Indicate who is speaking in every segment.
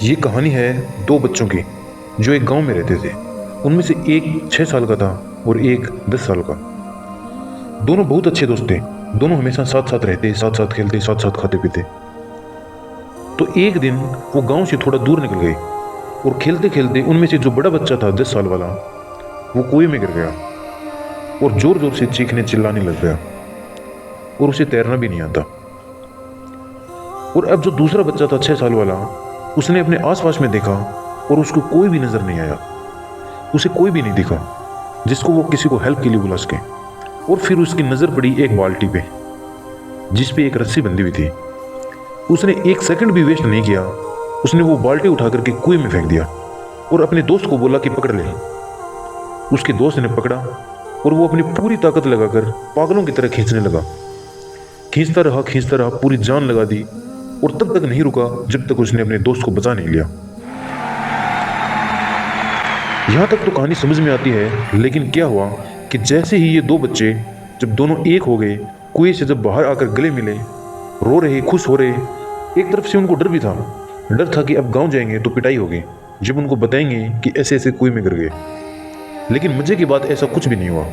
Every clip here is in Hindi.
Speaker 1: ये कहानी है दो बच्चों की जो एक गांव में रहते थे। उनमें से एक 6 साल का था और एक 10 साल का। दोनों बहुत अच्छे दोस्त थे। दोनों हमेशा साथ साथ रहते, साथ साथ खेलते, साथ साथ खाते पीते। तो एक दिन वो गांव से थोड़ा दूर निकल गए और खेलते खेलते उनमें से जो बड़ा बच्चा था 10 साल वाला, वो कुएं में गिर गया और जोर जोर से चीखने चिल्लाने लग गया और उसे तैरना भी नहीं आता। और अब जो दूसरा बच्चा था 6 साल वाला, उसने अपने आसपास में देखा और उसको कोई भी नजर नहीं आया। उसे कोई भी नहीं दिखा जिसको वो किसी को हेल्प के लिए बुला सके। और फिर उसकी नजर पड़ी एक बाल्टी पे जिस पे एक रस्सी बंधी हुई थी। उसने एक सेकंड भी वेस्ट नहीं किया। उसने वो बाल्टी उठा करके कुएं में फेंक दिया और अपने दोस्त को बोला कि पकड़ ले। उसके दोस्त ने पकड़ा और वो अपनी पूरी ताकत लगाकर पागलों की तरह खींचने लगा। खींचता रहा, पूरी जान लगा दी और तब तक नहीं रुका जब तक उसने अपने दोस्त को बचा नहीं लिया। यहां तक तो कहानी समझ में आती है, लेकिन क्या हुआ कि जैसे ही ये दो बच्चे जब दोनों एक हो गए, कुएं से जब बाहर आकर गले मिले, रो रहे, खुश हो रहे, एक तरफ से उनको डर भी था। डर था कि अब गांव जाएंगे तो पिटाई होगी जब उनको बताएंगे कि ऐसे ऐसे कुएं में गिर गए। लेकिन मजे की बात ऐसा कुछ भी नहीं हुआ।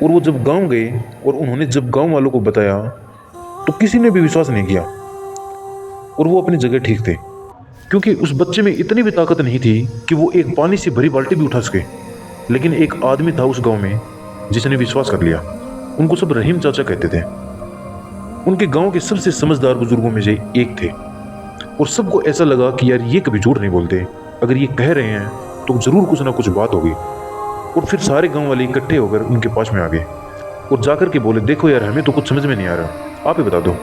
Speaker 1: और वो जब गांव गए और उन्होंने जब गांव वालों को बताया तो किसी ने भी विश्वास नहीं किया। और वो अपनी जगह ठीक थे, क्योंकि उस बच्चे में इतनी भी ताकत नहीं थी कि वो एक पानी से भरी बाल्टी भी उठा सके। लेकिन एक आदमी था उस गांव में जिसने विश्वास कर लिया। उनको सब रहीम चाचा कहते थे। उनके गांव के सबसे समझदार बुजुर्गों में से एक थे। और सबको ऐसा लगा कि यार ये कभी झूठ नहीं बोलते, अगर ये कह रहे हैं तो जरूर कुछ ना कुछ बात होगी। और फिर सारे गांव वाले इकट्ठे होकर उनके पास में आ गए और जाकर के बोले, देखो यार, हमें तो कुछ समझ में नहीं आ रहा, आप ही बता दो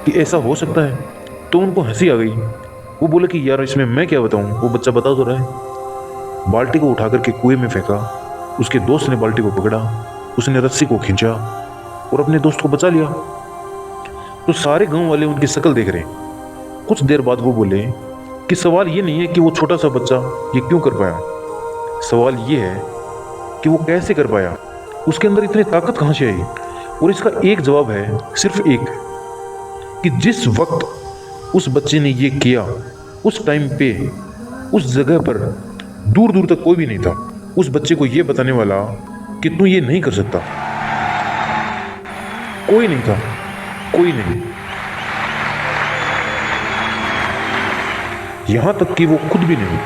Speaker 1: कि ऐसा हो सकता है। तो उनको हंसी आ गई। वो बोले कि यार इसमें मैं क्या बताऊं, वो बच्चा बता तो रहा है। बाल्टी को उठाकर के कुएं में फेंका। उसके दोस्त ने बाल्टी को पकड़ा, उसने रस्सी को खींचा और अपने दोस्त को बचा लिया। तो सारे गांव वाले उनकी शक्ल देख रहे। कुछ देर बाद वो बोले कि सवाल ये नहीं है कि वो छोटा सा बच्चा ये क्यों कर पाया, सवाल ये है कि वो कैसे कर पाया, उसके अंदर इतनी ताकत कहां से आई। और इसका एक जवाब है, सिर्फ एक, कि जिस वक्त उस बच्चे ने ये किया, उस टाइम पे, उस जगह पर दूर दूर तक कोई भी नहीं था उस बच्चे को ये बताने वाला कि तू ये नहीं कर सकता। कोई नहीं था, कोई नहीं। यहां तक कि वो खुद भी नहीं।